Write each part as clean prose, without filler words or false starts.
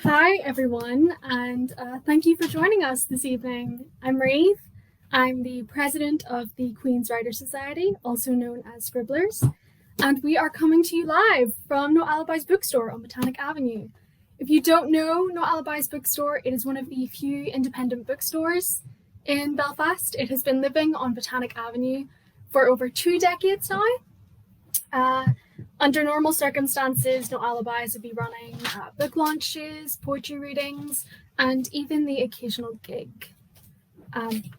Hi everyone, and thank you for joining us this evening. I'm Ríbh. I'm the president of the Queen's Writers Society, also known as Scribblers, and we are coming to you live from No Alibis Bookstore on Botanic Avenue. If you don't know No Alibis Bookstore, it is one of the few independent bookstores in Belfast. It has been living on Botanic Avenue for over 2 decades now. Under normal circumstances, No Alibis would be running book launches, poetry readings, and even the occasional gig.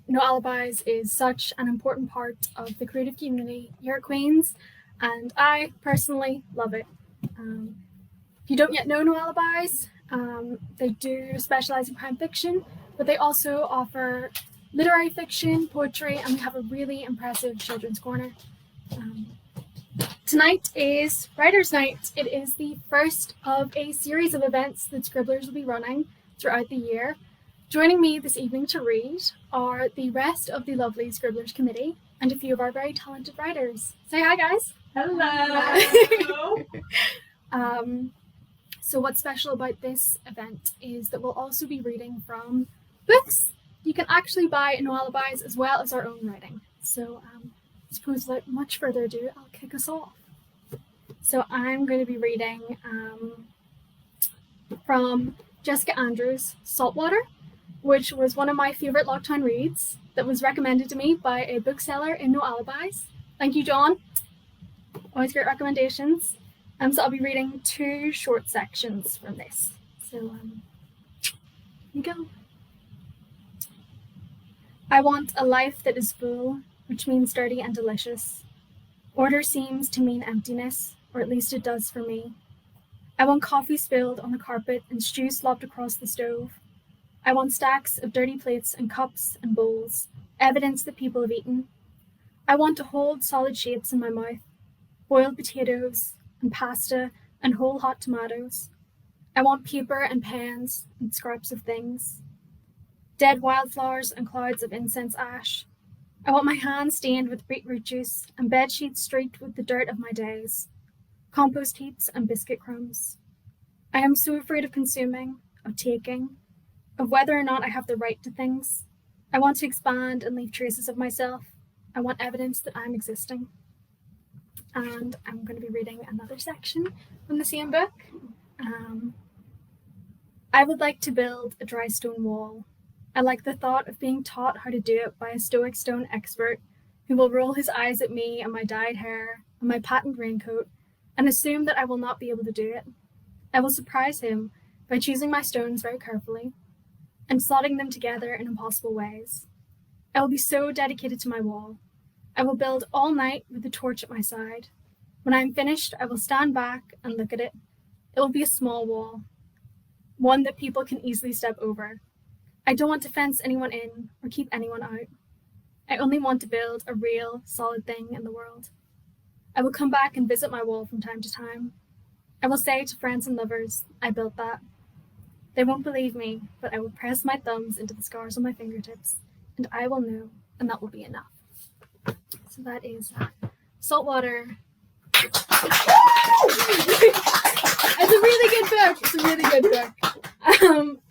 No Alibis is such an important part of the creative community here at Queen's, and I personally love it. If you don't yet know No Alibis, they do specialise in crime fiction, but they also offer literary fiction, poetry, and we have a really impressive children's corner. Tonight is Writers' Night. It is the first of a series of events that Scribblers will be running throughout the year. Joining me this evening to read are the rest of the lovely Scribblers committee and a few of our very talented writers. Say hi, guys. Hello. So what's special about this event is that we'll also be reading from books you can actually buy in No Alibis as well as our own writing. So I suppose without much further ado, I'll kick us off. So I'm going to be reading from Jessica Andrews' Saltwater, which was one of my favourite lockdown reads that was recommended to me by a bookseller in No Alibis. Thank you, John. Always great recommendations. So I'll be reading 2 short sections from this. So here we go. I want a life that is full, which means dirty and delicious. Order seems to mean emptiness, or at least it does for me. I want coffee spilled on the carpet and stew slopped across the stove. I want stacks of dirty plates and cups and bowls, evidence that people have eaten. I want to hold solid shapes in my mouth, boiled potatoes and pasta and whole hot tomatoes. I want paper and pens and scraps of things. Dead wildflowers and clouds of incense ash. I want my hands stained with beetroot juice and bed sheets streaked with the dirt of my days. Compost heaps and biscuit crumbs. I am so afraid of consuming, of taking, of whether or not I have the right to things. I want to expand and leave traces of myself. I want evidence that I'm existing. And I'm going to be reading another section from the same book. I would like to build a dry stone wall. I like the thought of being taught how to do it by a stoic stone expert who will roll his eyes at me and my dyed hair and my patent raincoat and assume that I will not be able to do it. I will surprise him by choosing my stones very carefully and slotting them together in impossible ways. I will be so dedicated to my wall. I will build all night with the torch at my side. When I am finished, I will stand back and look at it. It will be a small wall, one that people can easily step over. I don't want to fence anyone in or keep anyone out. I only want to build a real, solid thing in the world. I will come back and visit my wall from time to time. I will say to friends and lovers, I built that. They won't believe me, but I will press my thumbs into the scars on my fingertips, and I will know, and that will be enough. So that is Saltwater. It's a really good book. It's a really good book.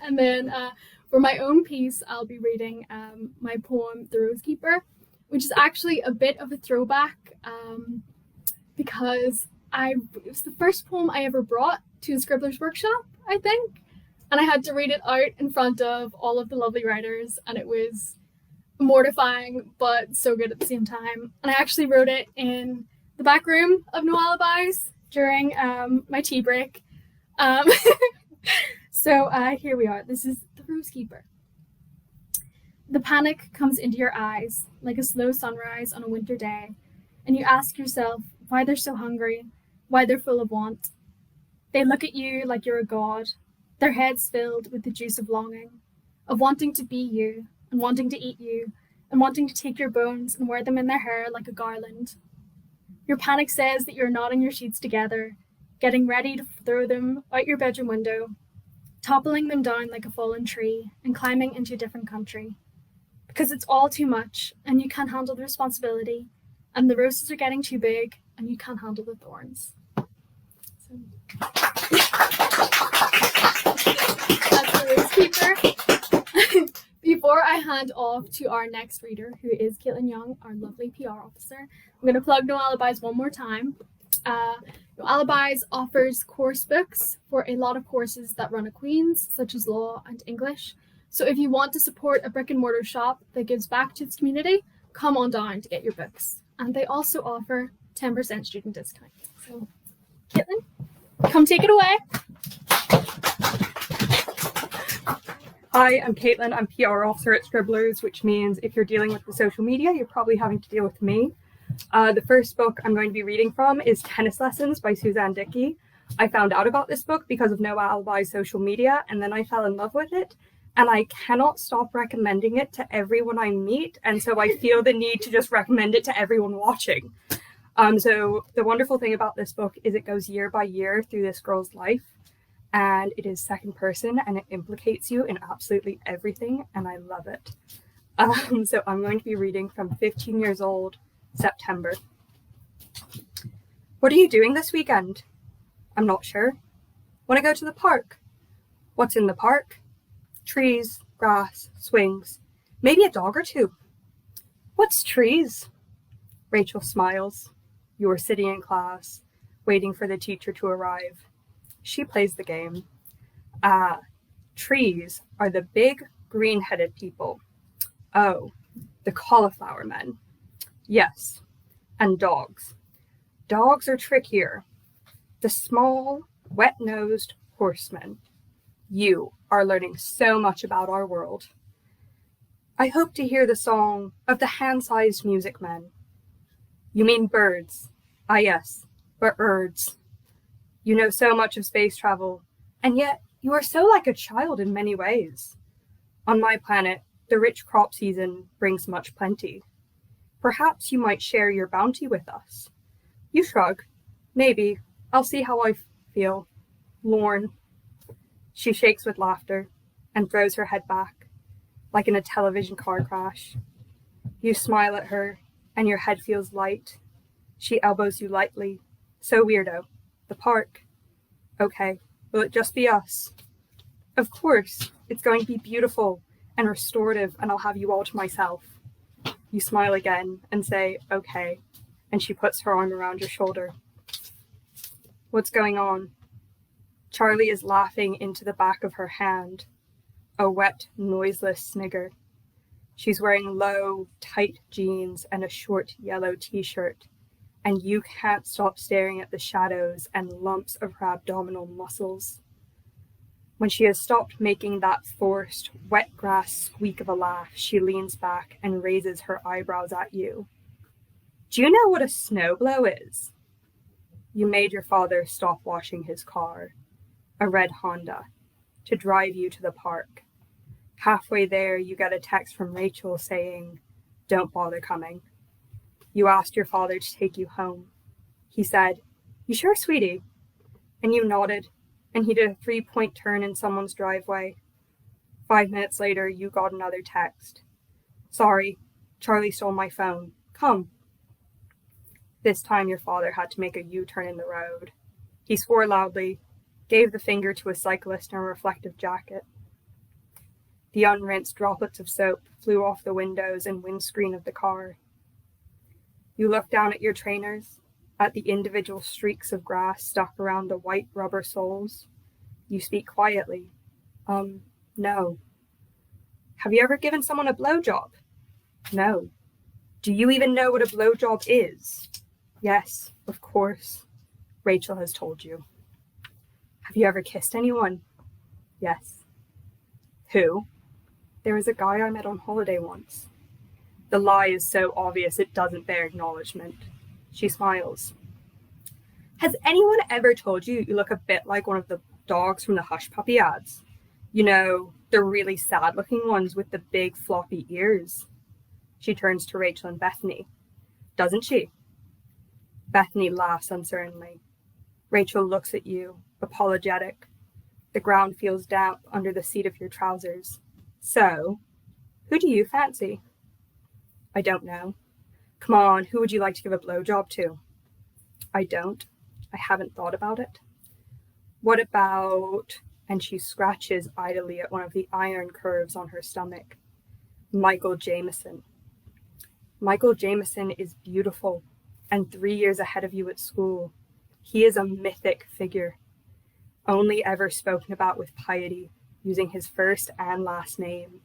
And then for my own piece, I'll be reading my poem, The Rosekeeper, which is actually a bit of a throwback because it was the first poem I ever brought to a Scribblers workshop, I think. And I had to read it out in front of all of the lovely writers, and it was mortifying, but so good at the same time. And I actually wrote it in the back room of No Alibis during my tea break. So here we are. This is The Rosekeeper. The panic comes into your eyes like a slow sunrise on a winter day, and you ask yourself why they're so hungry, why they're full of want. They look at you like you're a god, their heads filled with the juice of longing, of wanting to be you, and wanting to eat you, and wanting to take your bones and wear them in their hair like a garland. Your panic says that you're knotting your sheets together, getting ready to throw them out your bedroom window, toppling them down like a fallen tree, and climbing into a different country. Because it's all too much, and you can't handle the responsibility, and the roses are getting too big, and you can't handle the thorns. So. hand off to our next reader, who is Caitlin Young, our lovely PR officer. I'm going to plug No Alibis one more time. No Alibis offers course books for a lot of courses that run at Queen's, such as law and English. So if you want to support a brick and mortar shop that gives back to its community, come on down to get your books. And they also offer 10% student discount. So, Caitlin, come take it away. Hi, I'm Caitlin. I'm PR officer at Scribblers, which means if you're dealing with the social media, you're probably having to deal with me. The first book I'm going to be reading from is Tennis Lessons by Susannah Dickey. I found out about this book because of No Alibi's social media, and then I fell in love with it. And I cannot stop recommending it to everyone I meet, and so I feel the need to just recommend it to everyone watching. So the wonderful thing about this book is it goes year by year through this girl's life, and it is second person, and it implicates you in absolutely everything, and I love it. So I'm going to be reading from 15 years old, September. What are you doing this weekend? I'm not sure. Want to go to the park? What's in the park? Trees, grass, swings, maybe a dog or two. What's trees? Rachel smiles. You are sitting in class, waiting for the teacher to arrive. She plays the game. Trees are the big green-headed people. Oh, the cauliflower men. Yes, and dogs. Dogs are trickier. The small, wet-nosed horsemen. You are learning so much about our world. I hope to hear the song of the hand-sized music men. You mean birds? Ah, yes, but birds. You know so much of space travel, and yet you are so like a child in many ways. On my planet, the rich crop season brings much plenty. Perhaps you might share your bounty with us. You shrug. Maybe. I'll see how I feel. Lorne. She shakes with laughter and throws her head back, like in a television car crash. You smile at her, and your head feels light. She elbows you lightly. So weirdo. The park. Okay, will it just be us? Of course, it's going to be beautiful and restorative, and I'll have you all to myself. You smile again and say, okay, and she puts her arm around your shoulder. What's going on? Charlie is laughing into the back of her hand, a wet, noiseless snigger. She's wearing low, tight jeans and a short yellow t-shirt, and you can't stop staring at the shadows and lumps of her abdominal muscles. When she has stopped making that forced, wet grass squeak of a laugh, she leans back and raises her eyebrows at you. Do you know what a snowblow is? You made your father stop washing his car, a red Honda, to drive you to the park. Halfway there, you get a text from Rachel saying, don't bother coming. You asked your father to take you home. He said, you sure, sweetie? And you nodded, and he did a 3-point turn in someone's driveway. 5 minutes later, you got another text. Sorry, Charlie stole my phone. Come. This time your father had to make a U-turn in the road. He swore loudly, gave the finger to a cyclist in a reflective jacket. The unrinsed droplets of soap flew off the windows and windscreen of the car. You look down at your trainers, at the individual streaks of grass stuck around the white rubber soles. You speak quietly. No. Have you ever given someone a blowjob? No. Do you even know what a blowjob is? Yes, of course. Rachel has told you. Have you ever kissed anyone? Yes. Who? There was a guy I met on holiday once. The lie is so obvious it doesn't bear acknowledgement. She smiles. Has anyone ever told you you look a bit like one of the dogs from the Hush Puppy ads? You know, the really sad-looking ones with the big floppy ears. She turns to Rachel and Bethany. Doesn't she? Bethany laughs uncertainly. Rachel looks at you, apologetic. The ground feels damp under the seat of your trousers. So, who do you fancy? I don't know. Come on, who would you like to give a blowjob to? I don't. I haven't thought about it. What about... And she scratches idly at one of the iron curves on her stomach. Michael Jameson. Michael Jameson is beautiful and 3 years ahead of you at school. He is a mythic figure, only ever spoken about with piety, using his first and last name.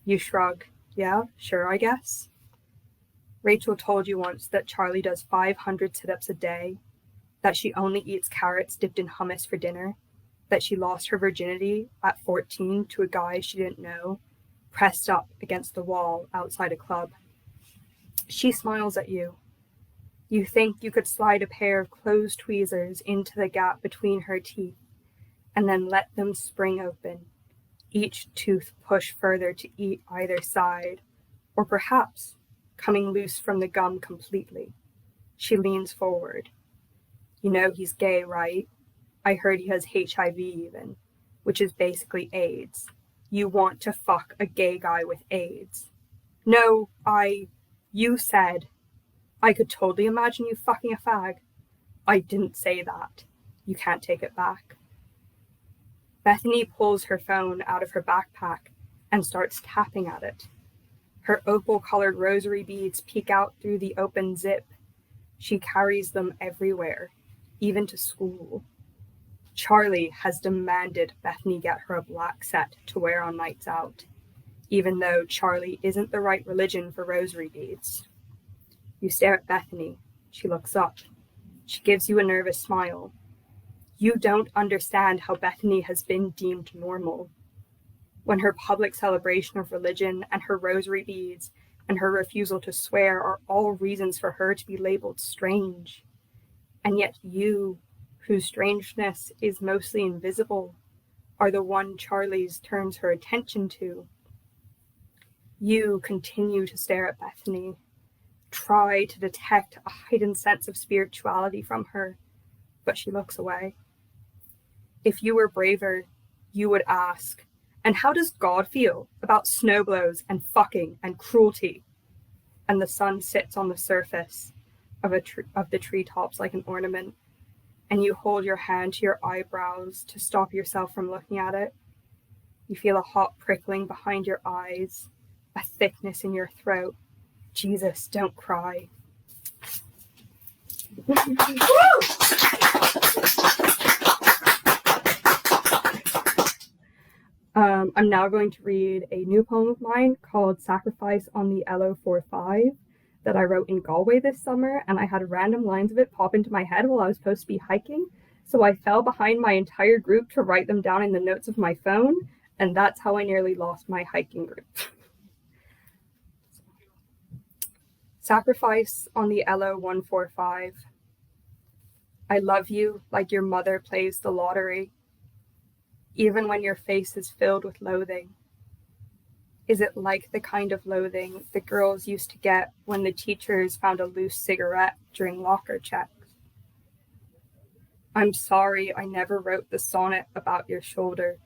You shrug. Yeah, sure, I guess. Rachel told you once that Charlie does 500 sit-ups a day, that she only eats carrots dipped in hummus for dinner, that she lost her virginity at 14 to a guy she didn't know, pressed up against the wall outside a club. She smiles at you. You think you could slide a pair of closed tweezers into the gap between her teeth and then let them spring open, each tooth push further to eat either side, or perhaps coming loose from the gum completely. She leans forward. You know he's gay, right? I heard he has HIV even, which is basically AIDS. You want to fuck a gay guy with AIDS. No, you said. I could totally imagine you fucking a fag. I didn't say that. You can't take it back. Bethany pulls her phone out of her backpack and starts tapping at it. Her opal-colored rosary beads peek out through the open zip. She carries them everywhere, even to school. Charlie has demanded Bethany get her a black set to wear on nights out, even though Charlie isn't the right religion for rosary beads. You stare at Bethany. She looks up. She gives you a nervous smile. You don't understand how Bethany has been deemed normal. When her public celebration of religion and her rosary beads and her refusal to swear are all reasons for her to be labeled strange. And yet you, whose strangeness is mostly invisible, are the one Charlie's turns her attention to. You continue to stare at Bethany, try to detect a heightened sense of spirituality from her, but she looks away. If you were braver, you would ask, and how does God feel about snowblows and fucking and cruelty? And the sun sits on the surface of the treetops like an ornament, and you hold your hand to your eyebrows to stop yourself from looking at it. You feel a hot prickling behind your eyes, a thickness in your throat. Jesus, don't cry. I'm now going to read a new poem of mine called Sacrifice on the LO45 that I wrote in Galway this summer, and I had random lines of it pop into my head while I was supposed to be hiking, so I fell behind my entire group to write them down in the notes of my phone, and that's how I nearly lost my hiking group. Sacrifice on the LO145. I love you like your mother plays the lottery, even when your face is filled with loathing. Is it like the kind of loathing the girls used to get when the teachers found a loose cigarette during locker checks? I'm sorry I never wrote the sonnet about your shoulder,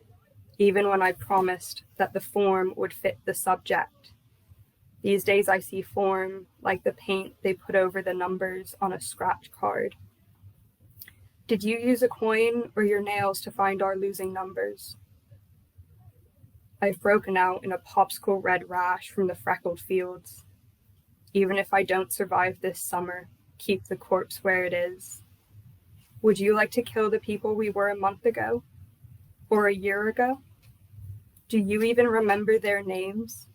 even when I promised that the form would fit the subject. These days I see form like the paint they put over the numbers on a scratch card. Did you use a coin or your nails to find our losing numbers? I've broken out in a popsicle red rash from the freckled fields. Even if I don't survive this summer, keep the corpse where it is. Would you like to kill the people we were a month ago? Or a year ago? Do you even remember their names?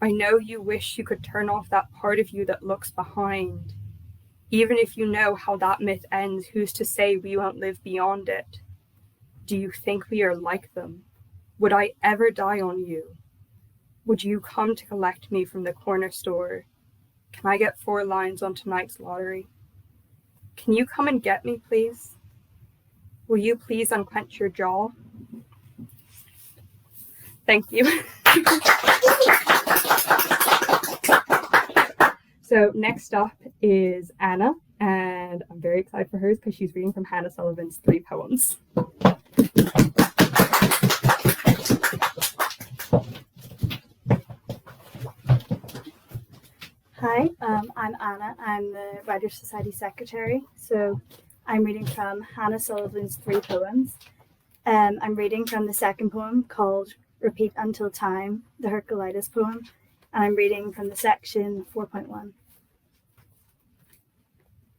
I know you wish you could turn off that part of you that looks behind. Even if you know how that myth ends, who's to say we won't live beyond it? Do you think we are like them? Would I ever die on you? Would you come to collect me from the corner store? Can I get 4 lines on tonight's lottery? Can you come and get me, please? Will you please unclench your jaw? Thank you. So next up is Anna, and I'm very excited for hers because she's reading from Hannah Sullivan's 3 poems. Hi, I'm Anna. I'm the Writers' Society Secretary. So I'm reading from Hannah Sullivan's 3 poems. I'm reading from the second poem called Repeat Until Time, the Herculitis poem, and I'm reading from the section 4.1.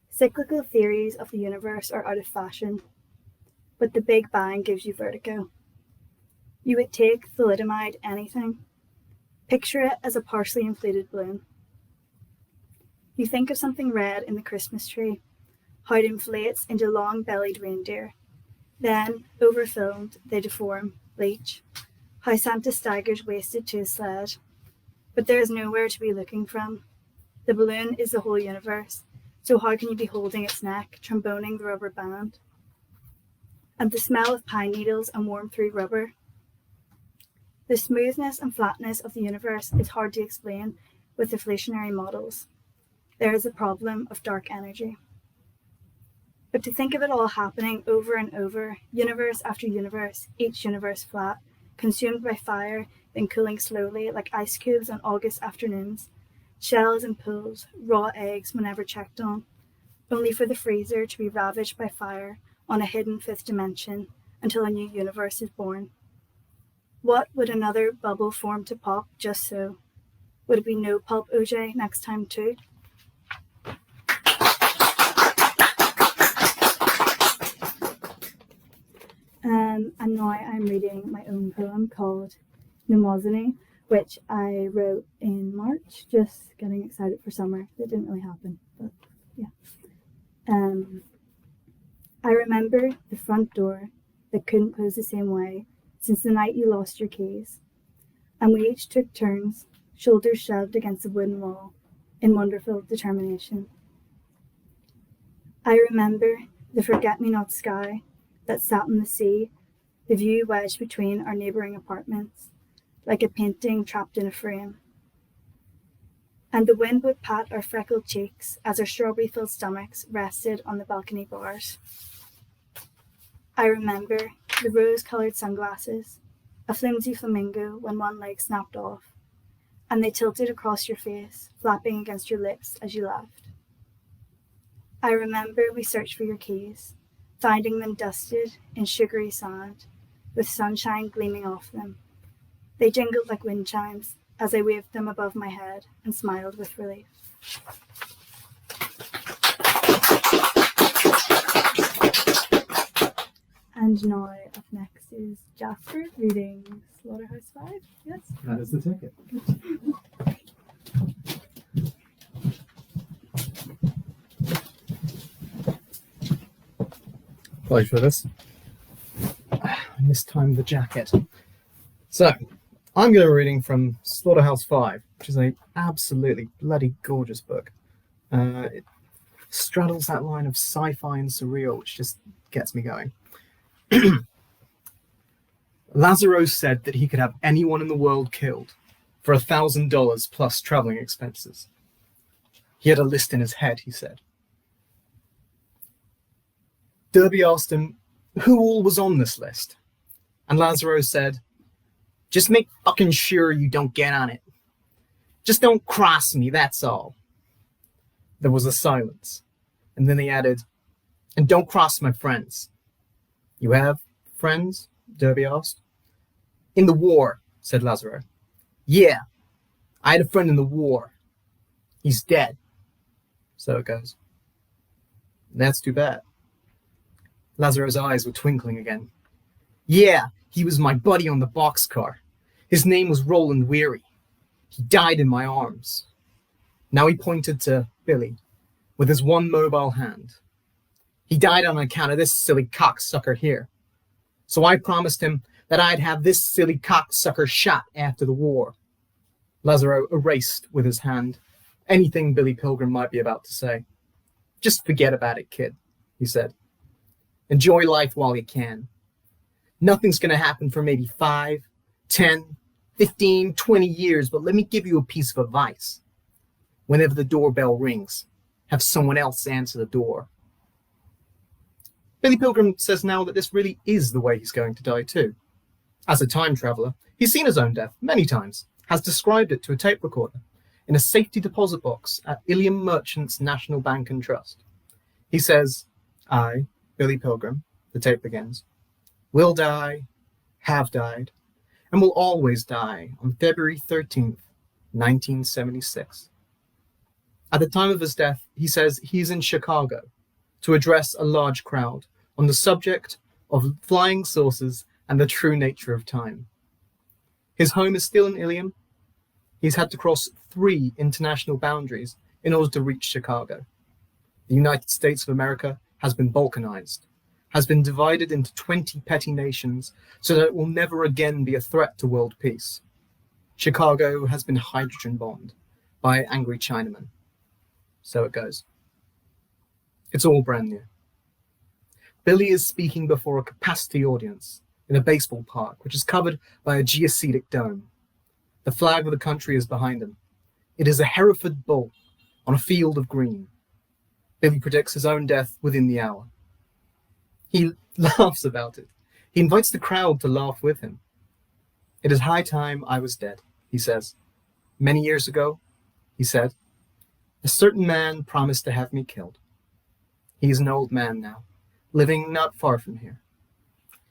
Cyclical theories of the universe are out of fashion, but the Big Bang gives you vertigo. You would take thalidomide anything. Picture it as a partially inflated balloon. You think of something red in the Christmas tree, how it inflates into long-bellied reindeer. Then, overfilmed, they deform, bleach. How Santa staggers wasted to his sled. But there is nowhere to be looking from. The balloon is the whole universe, so how can you be holding its neck, tromboning the rubber band? And the smell of pine needles and warm-through rubber. The smoothness and flatness of the universe is hard to explain with deflationary models. There is a problem of dark energy. But to think of it all happening over and over, universe after universe, each universe flat, consumed by fire, then cooling slowly like ice cubes on August afternoons, shells and pools, raw eggs whenever checked on, only for the freezer to be ravaged by fire on a hidden fifth dimension until a new universe is born. What would another bubble form to pop just so? Would it be no pulp OJ next time too? And now I'm reading my own poem called Mnemosyne, which I wrote in March, just getting excited for summer. It didn't really happen, but yeah. I remember the front door that couldn't close the same way since the night you lost your keys, and we each took turns, shoulders shoved against the wooden wall, in wonderful determination. I remember the forget-me-not sky that sat in the sea, the view wedged between our neighbouring apartments, like a painting trapped in a frame. And the wind would pat our freckled cheeks as our strawberry-filled stomachs rested on the balcony bars. I remember the rose-coloured sunglasses, a flimsy flamingo when one leg snapped off, and they tilted across your face, flapping against your lips as you laughed. I remember we searched for your keys, finding them dusted in sugary sand, with sunshine gleaming off them. They jingled like wind chimes as I waved them above my head and smiled with relief. And now up next is Jasper reading Slaughterhouse-Five. Yes? That is the ticket. Apologies for this. I mistimed the jacket. So, I'm going to be reading from Slaughterhouse-Five, which is an absolutely bloody gorgeous book. It straddles that line of sci-fi and surreal, which just gets me going. Lazaro said that he could have anyone in the world killed for $1,000 plus traveling expenses. He had a list in his head, he said. Derby asked him who all was on this list, and Lazaro said, "Just make fucking sure you don't get on it. Just don't cross me, that's all." There was a silence, and then he added, "And don't cross my friends." "You have friends?" Derby asked. "In the war," said Lazaro. "Yeah, I had a friend in the war. He's dead." So it goes. "That's too bad." Lazaro's eyes were twinkling again. "Yeah, he was my buddy on the boxcar. His name was Roland Weary. He died in my arms." Now he pointed to Billy with his one mobile hand. "He died on account of this silly cocksucker here. So I promised him that I'd have this silly cocksucker shot after the war." Lazaro erased with his hand anything Billy Pilgrim might be about to say. "Just forget about it, kid," he said. "Enjoy life while you can. Nothing's going to happen for maybe 5, 10, 15, 20 years, but let me give you a piece of advice. Whenever the doorbell rings, have someone else answer the door." Billy Pilgrim says now that this really is the way he's going to die too. As a time traveller, he's seen his own death many times, has described it to a tape recorder in a safety deposit box at Ilium Merchants National Bank and Trust. He says, "I, Billy Pilgrim," the tape begins, "will die, have died, and will always die on February 13th, 1976. At the time of his death, he says he's in Chicago to address a large crowd on the subject of flying saucers and the true nature of time. His home is still in Ilium. He's had to cross 3 international boundaries in order to reach Chicago. The United States of America has been balkanized, has been divided into 20 petty nations so that it will never again be a threat to world peace. Chicago has been hydrogen bombed by angry Chinamen. So it goes. It's all brand new. Billy is speaking before a capacity audience in a baseball park, which is covered by a geodesic dome. The flag of the country is behind him. It is a Hereford bull on a field of green. Billy predicts his own death within the hour. He laughs about it. He invites the crowd to laugh with him. It is high time I was dead, he says. Many years ago, he said, a certain man promised to have me killed. He is an old man now, living not far from here.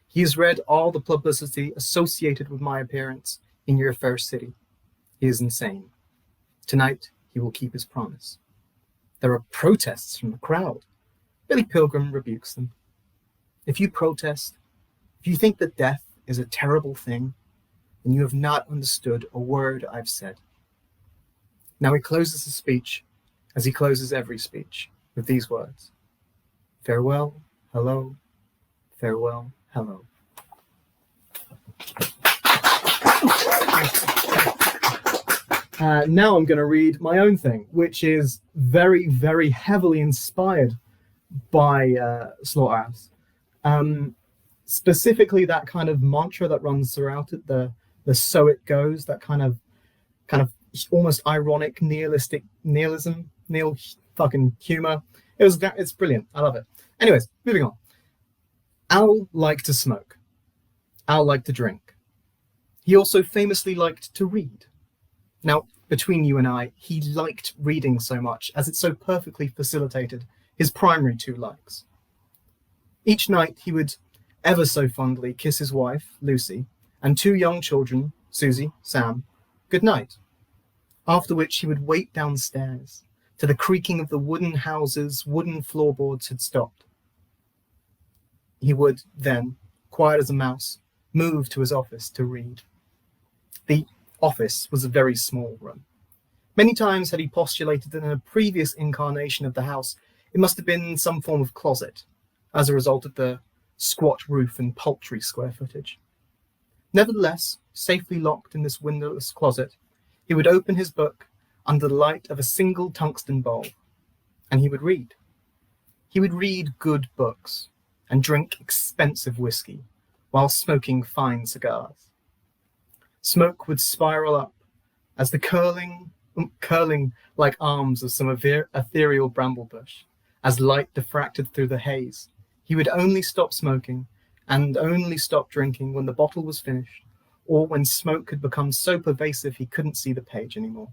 He has read all the publicity associated with my appearance in your fair city. He is insane. Tonight, he will keep his promise. There are protests from the crowd. Billy Pilgrim rebukes them. If you protest, if you think that death is a terrible thing, then you have not understood a word I've said. Now he closes his speech, as he closes every speech, with these words. Farewell, hello, farewell, hello. Now I'm going to read my own thing, which is very, very heavily inspired by Slaughterhouse. Specifically, that kind of mantra that runs throughout it, the so it goes, that kind of almost ironic nihilism, fucking humor. It's brilliant. I love it. Anyways, moving on. Al liked to smoke. Al liked to drink. He also famously liked to read. Now, between you and I, he liked reading so much as it so perfectly facilitated his primary 2 likes. Each night he would ever so fondly kiss his wife, Lucy, and 2 young children, Susie, Sam, good night, after which he would wait downstairs till the creaking of the wooden houses, wooden floorboards had stopped. He would then, quiet as a mouse, move to his office to read. The office was a very small room. Many times had he postulated that in a previous incarnation of the house, it must have been some form of closet, as a result of the squat roof and paltry square footage. Nevertheless, safely locked in this windowless closet, he would open his book under the light of a single tungsten bulb, and he would read. He would read good books and drink expensive whiskey while smoking fine cigars. Smoke would spiral up as the curling like arms of some ethereal bramble bush, as light diffracted through the haze. He would only stop smoking and only stop drinking when the bottle was finished, or when smoke had become so pervasive he couldn't see the page anymore.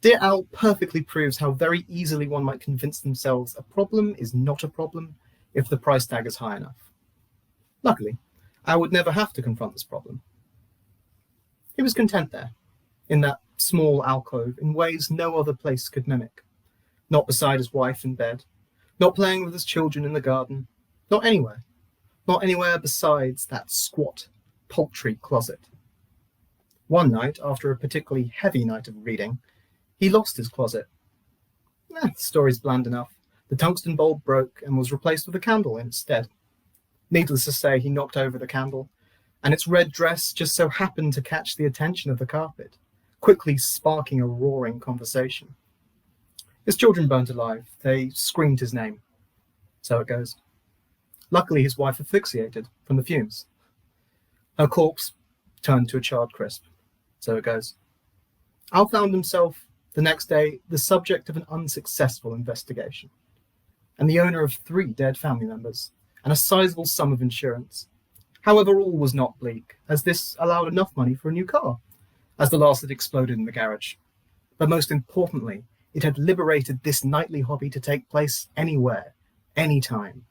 Dear Al perfectly proves how very easily one might convince themselves a problem is not a problem if the price tag is high enough. Luckily, Al would never have to confront this problem. He was content there, in that small alcove, in ways no other place could mimic. Not beside his wife in bed, not playing with his children in the garden, not anywhere besides that squat, paltry closet. One night, after a particularly heavy night of reading, he lost his closet. The story's bland enough. The tungsten bulb broke and was replaced with a candle instead. Needless to say, he knocked over the candle, and its red dress just so happened to catch the attention of the carpet, quickly sparking a roaring conversation. His children burnt alive. They screamed his name. So it goes. Luckily, his wife asphyxiated from the fumes. Her corpse turned to a charred crisp. So it goes. Al found himself, the next day, the subject of an unsuccessful investigation, and the owner of 3 dead family members, and a sizable sum of insurance. However, all was not bleak, as this allowed enough money for a new car, as the last had exploded in the garage. But most importantly, it had liberated this nightly hobby to take place anywhere, anytime.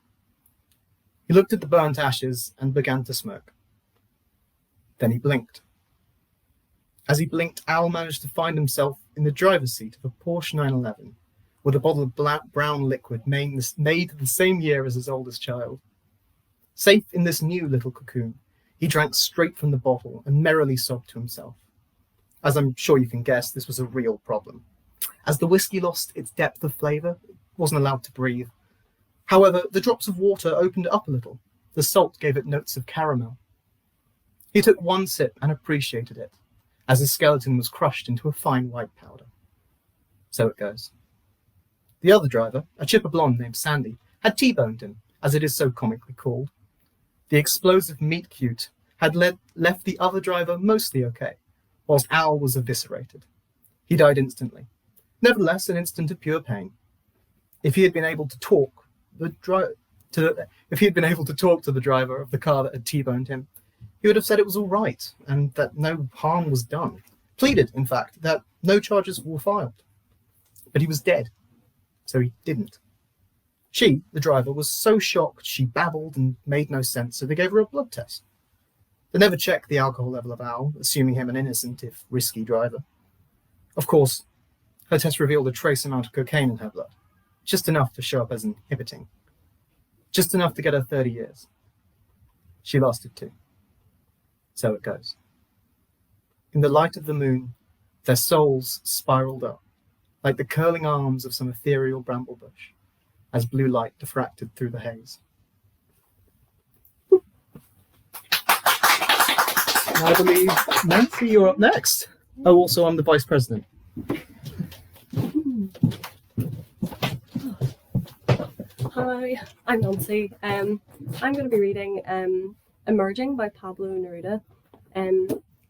He looked at the burnt ashes and began to smoke. Then he blinked. As he blinked, Al managed to find himself in the driver's seat of a Porsche 911 with a bottle of brown liquid made the same year as his oldest child. Safe in this new little cocoon, he drank straight from the bottle and merrily sobbed to himself. As I'm sure you can guess, this was a real problem. As the whiskey lost its depth of flavour, it wasn't allowed to breathe. However, the drops of water opened it up a little. The salt gave it notes of caramel. He took one sip and appreciated it, as his skeleton was crushed into a fine white powder. So it goes. The other driver, a chipper blonde named Sandy, had T-boned him, as it is so comically called. The explosive meet-cute had left the other driver mostly okay, whilst Al was eviscerated. He died instantly. Nevertheless, an instant of pure pain. If he had been able to talk to the driver of the car that had T-boned him, he would have said it was all right and that no harm was done. Pleaded, in fact, that no charges were filed. But he was dead, so he didn't. She, the driver, was so shocked she babbled and made no sense, so they gave her a blood test. They never checked the alcohol level of Al, assuming him an innocent, if risky, driver. Of course, her test revealed a trace amount of cocaine in her blood, just enough to show up as inhibiting, just enough to get her 30 years. She lasted 2. So it goes. In the light of the moon, their souls spiraled up, like the curling arms of some ethereal bramble bush, as blue light diffracted through the haze. I believe, Nancy, you're up next. Oh, also, I'm the vice president. Hi, I'm Nancy. I'm going to be reading Emerging by Pablo Neruda. I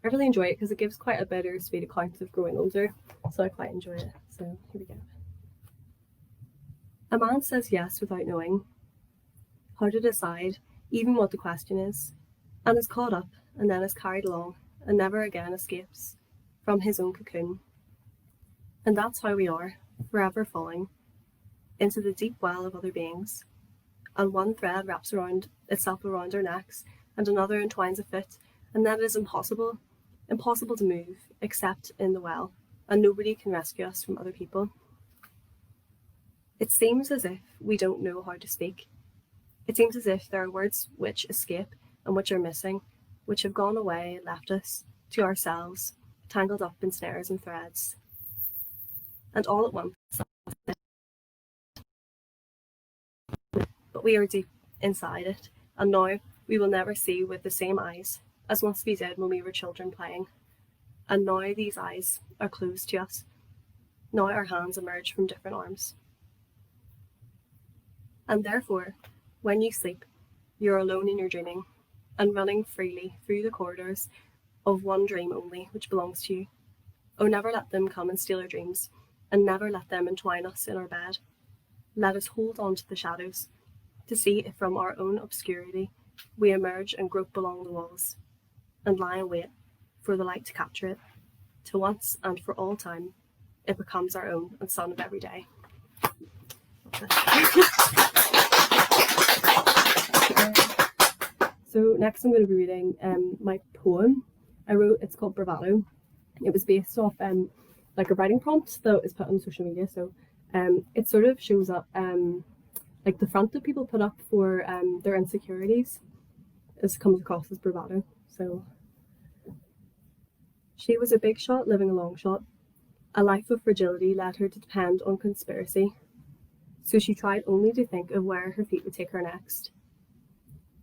really enjoy it because it gives quite a bittersweet account of growing older, so I quite enjoy it. So here we go. A man says yes without knowing how to decide even what the question is, and is caught up and then is carried along and never again escapes from his own cocoon. And that's how we are, forever falling into the deep well of other beings, and one thread wraps itself around our necks and another entwines a foot, and then it is impossible to move except in the well, and nobody can rescue us from other people. It seems as if we don't know how to speak. It seems as if there are words which escape and which are missing, which have gone away and left us to ourselves, tangled up in snares and threads. And all at once, but we are deep inside it, and now we will never see with the same eyes as once we did when we were children playing. And now these eyes are closed to us. Now our hands emerge from different arms. And therefore, when you sleep, you're alone in your dreaming, and running freely through the corridors of one dream only, which belongs to you. Oh, never let them come and steal our dreams, and never let them entwine us in our bed. Let us hold on to the shadows, to see if from our own obscurity we emerge and grope along the walls, and lie in wait for the light to capture it, till once and for all time it becomes our own and sun of every day. So next I'm going to be reading my poem I wrote. It's called Bravado. It was based off like a writing prompt that is put on social media, so it sort of shows up like the front that people put up for their insecurities comes across as bravado. So she was a big shot living a long shot. A life of fragility led her to depend on conspiracy, so she tried only to think of where her feet would take her next.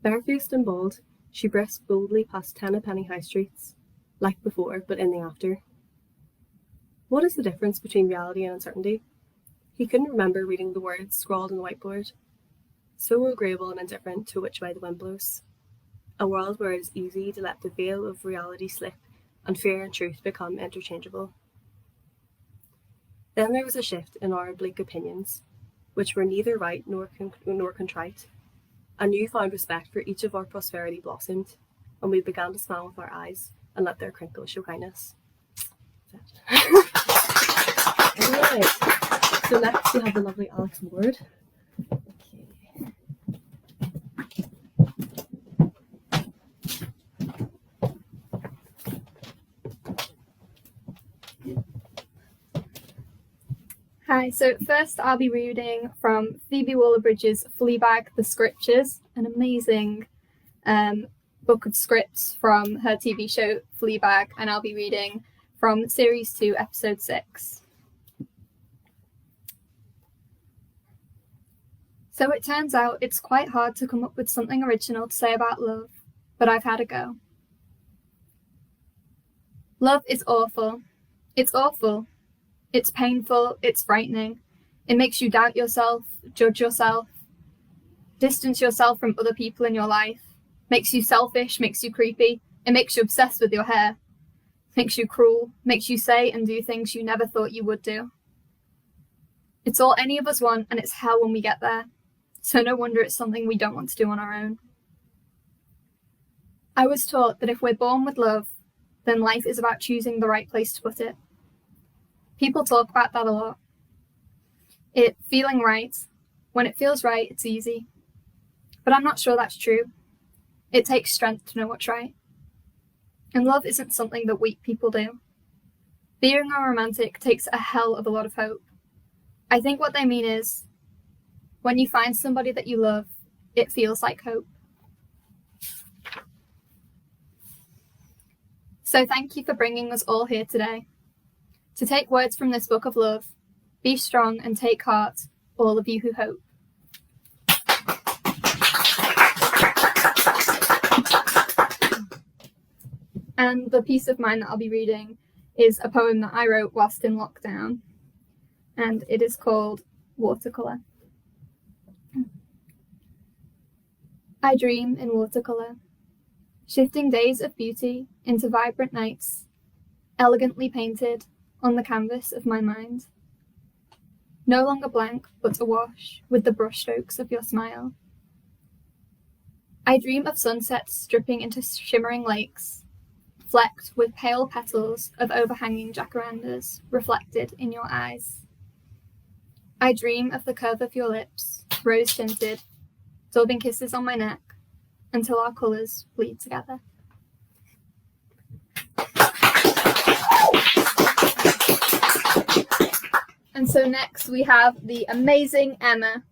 Barefaced and bald, she brisked boldly past ten-a-penny high streets, like before, but in the after. What is the difference between reality and uncertainty? He couldn't remember reading the words scrawled on the whiteboard. So agreeable and indifferent to which way the wind blows. A world where it is easy to let the veil of reality slip and fear and truth become interchangeable. Then there was a shift in our oblique opinions, which were neither right nor contrite. A newfound respect for each of our prosperity blossomed, and we began to smile with our eyes and let their crinkles show kindness. Alright, so next we have the lovely Alex Ward. Hi, so first I'll be reading from Phoebe Wallabridge's Fleabag, The Scriptures, an amazing book of scripts from her TV show Fleabag, and I'll be reading from Series 2, Episode 6. So it turns out it's quite hard to come up with something original to say about love, but I've had a go. Love is awful. It's awful. It's painful, it's frightening. It makes you doubt yourself, judge yourself, distance yourself from other people in your life, makes you selfish, makes you creepy, it makes you obsessed with your hair, makes you cruel, makes you say and do things you never thought you would do. It's all any of us want, and it's hell when we get there. So no wonder it's something we don't want to do on our own. I was taught that if we're born with love, then life is about choosing the right place to put it. People talk about that a lot. It feeling right. When it feels right, it's easy. But I'm not sure that's true. It takes strength to know what's right. And love isn't something that weak people do. Being a romantic takes a hell of a lot of hope. I think what they mean is, when you find somebody that you love, it feels like hope. So thank you for bringing us all here today. To take words from this book of love, be strong and take heart, all of you who hope. And the piece of mine that I'll be reading is a poem that I wrote whilst in lockdown, and it is called Watercolour. I dream in watercolour, shifting days of beauty into vibrant nights, elegantly painted on the canvas of my mind. No longer blank, but awash with the brushstrokes of your smile. I dream of sunsets dripping into shimmering lakes, flecked with pale petals of overhanging jacarandas reflected in your eyes. I dream of the curve of your lips, rose-tinted, daubing kisses on my neck, until our colours bleed together. And so next we have the amazing Emma.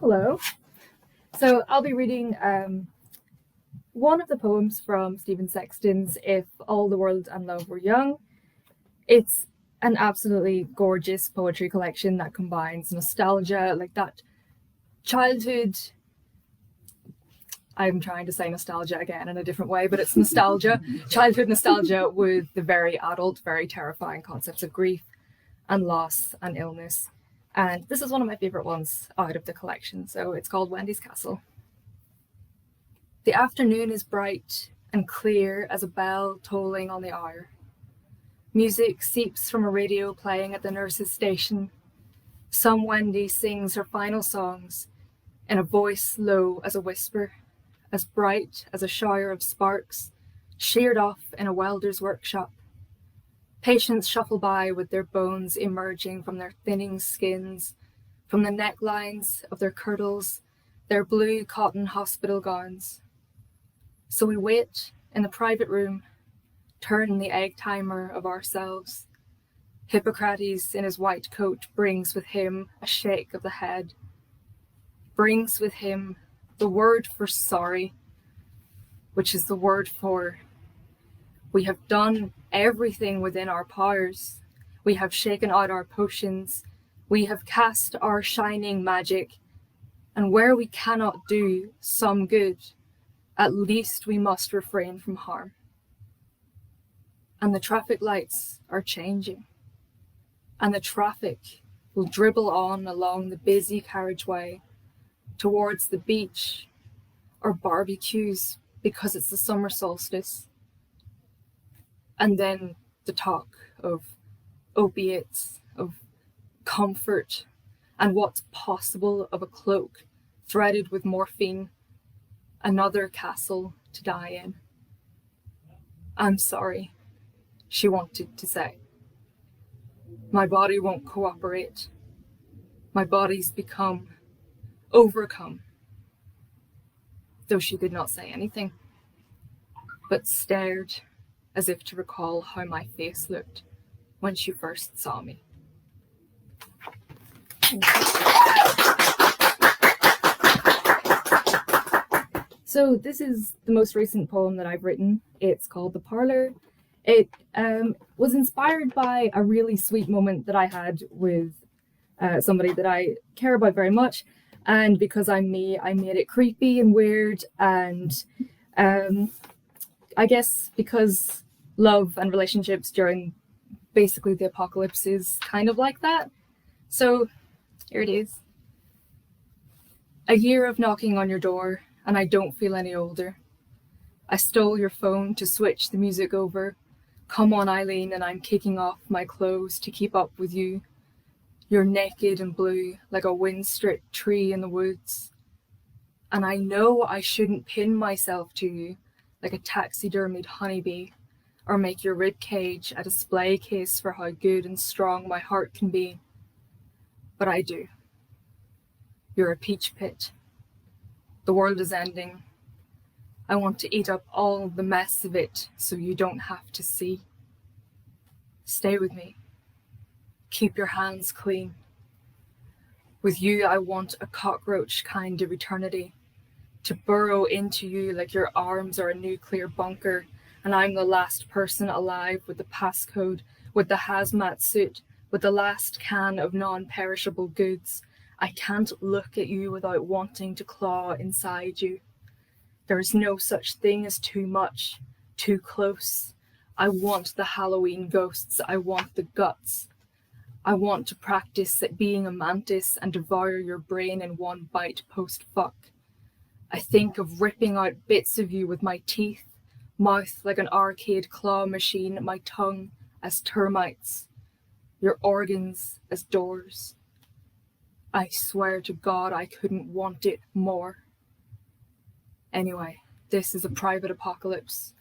Hello. So I'll be reading one of the poems from Stephen Sexton's If All the World and Love Were Young. It's an absolutely gorgeous poetry collection that combines nostalgia, like that childhood. I'm trying to say nostalgia again in a different way, but it's nostalgia, childhood nostalgia with the very adult, very terrifying concepts of grief and loss and illness. And this is one of my favourite ones out of the collection, so it's called Wendy's Castle. The afternoon is bright and clear as a bell tolling on the hour. Music seeps from a radio playing at the nurse's station. Some Wendy sings her final songs in a voice low as a whisper, as bright as a shower of sparks, sheared off in a welder's workshop. Patients shuffle by with their bones emerging from their thinning skins, from the necklines of their kirtles, their blue cotton hospital gowns. So we wait in the private room, turn the egg timer of ourselves. Hippocrates in his white coat brings with him a shake of the head, brings with him the word for sorry, which is the word for we have done everything within our powers. We have shaken out our potions. We have cast our shining magic. And where we cannot do some good, at least we must refrain from harm. And the traffic lights are changing. And the traffic will dribble on along the busy carriageway towards the beach or barbecues because it's the summer solstice. And then the talk of opiates, of comfort, and what's possible of a cloak threaded with morphine, another castle to die in. I'm sorry, she wanted to say. My body won't cooperate. My body's become overcome, though she did not say anything. but stared as if to recall how my face looked when she first saw me. So this is the most recent poem that I've written. It's called The Parlor. It was inspired by a really sweet moment that I had with somebody that I care about very much. And because I'm me, I made it creepy and weird. And I guess because love and relationships during basically the apocalypse is kind of like that. So here it is. A year of knocking on your door, and I don't feel any older. I stole your phone to switch the music over. Come on, Eileen, and I'm kicking off my clothes to keep up with you. You're naked and blue, like a wind-stripped tree in the woods. And I know I shouldn't pin myself to you like a taxidermied honeybee, or make your rib cage a display case for how good and strong my heart can be. But I do. You're a peach pit. The world is ending. I want to eat up all the mess of it so you don't have to see. Stay with me. Keep your hands clean. With you, I want a cockroach kind of eternity, to burrow into you like your arms are a nuclear bunker, and I'm the last person alive with the passcode, with the hazmat suit, with the last can of non-perishable goods. I can't look at you without wanting to claw inside you. There is no such thing as too much, too close. I want the Halloween ghosts. I want the guts. I want to practice at being a mantis and devour your brain in one bite post-fuck. I think of ripping out bits of you with my teeth, mouth like an arcade claw machine, my tongue as termites, your organs as doors. I swear to God I couldn't want it more. Anyway, this is a private apocalypse.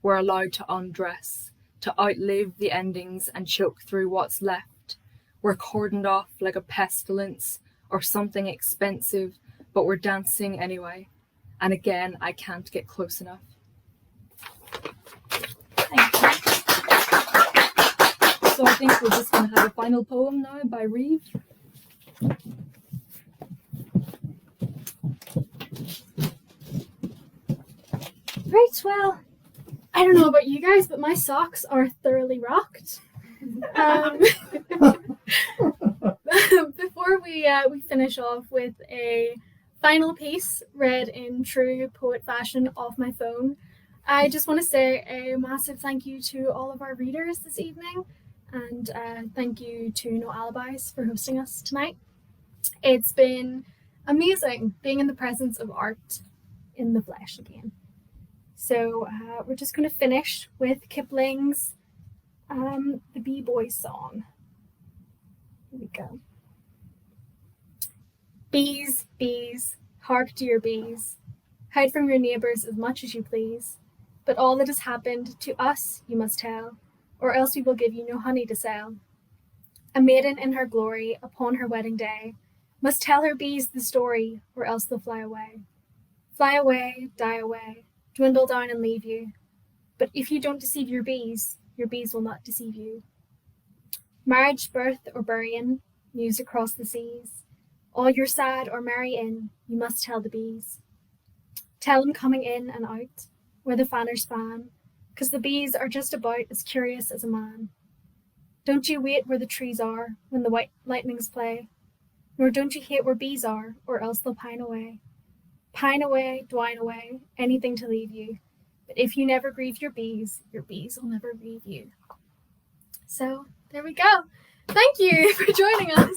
We're allowed to undress, to outlive the endings and choke through what's left. We're cordoned off like a pestilence or something expensive, but we're dancing anyway. And again, I can't get close enough. Thank you. So I think we're just going to have a final poem now by Ríbh. Right, well, I don't know about you guys, but my socks are thoroughly rocked. Before we finish off with a final piece read in true poet fashion off my phone, I just want to say a massive thank you to all of our readers this evening, and thank you to No Alibis for hosting us tonight. It's been amazing being in the presence of art in the flesh again. So we're just going to finish with Kipling's The Bee Boy Song. Here we go. Bees, bees, hark to your bees. Hide from your neighbours as much as you please. But all that has happened to us you must tell, or else we will give you no honey to sell. A maiden in her glory upon her wedding day must tell her bees the story, or else they'll fly away. Fly away, die away, dwindle down and leave you. But if you don't deceive your bees will not deceive you. Marriage, birth, or burying, news across the seas. All you're sad or merry in, you must tell the bees. Tell them coming in and out, where the fanners fan, 'cause the bees are just about as curious as a man. Don't you wait where the trees are, when the white lightnings play, nor don't you hate where bees are, or else they'll pine away. Pine away, dwine away, anything to leave you. But if you never grieve your bees will never grieve you. So, there we go. Thank you for joining us.